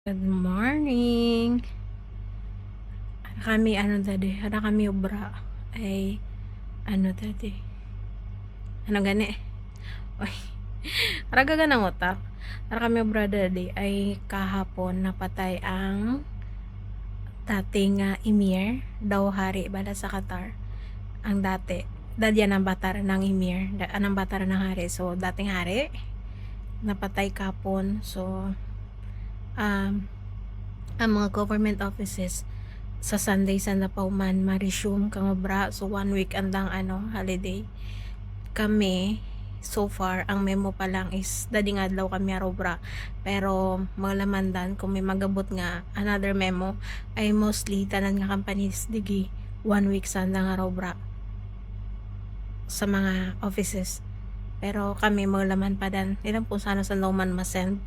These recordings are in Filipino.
Good morning. Ana kami obra ay tadi, ano gani? Uy, araga ganang utak. Ara kami obra dadi ay kahapon napatay ang dating emir daw hari bala sa Qatar. Ang dati yan ang batar ng emir, anang batar ng hari. So dating hari napatay kahapon. So ang mga government offices sa Sunday sa napauman ma-resume kang obra. So 1 week andang holiday. Kami so far ang memo pa lang is dading adlaw kami arobra, pero maglamandan kung may magabot nga another memo ay mostly tanan nga companies digi 1 week sa andang arobra sa mga offices. Pero kami maglaman pa dan ilang kung sana sa man masend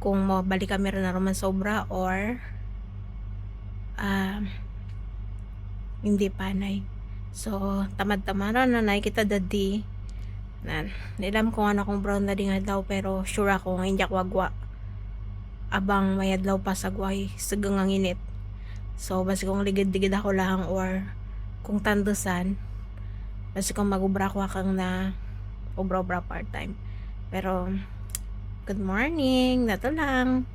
kung mabalik kami rin na roman sobra or hindi panay. So tamad-tamaran na nakikita dadi nan nilam ko ano kung brown na ding adlaw, pero sure ako nga hindi wagwa abang may adlaw pa sa guay sagang ang init. So basi kung ligid-ligid ako lang or kung tandusan basi kung magubra ko kang na obra part time. Pero good morning, nato lang.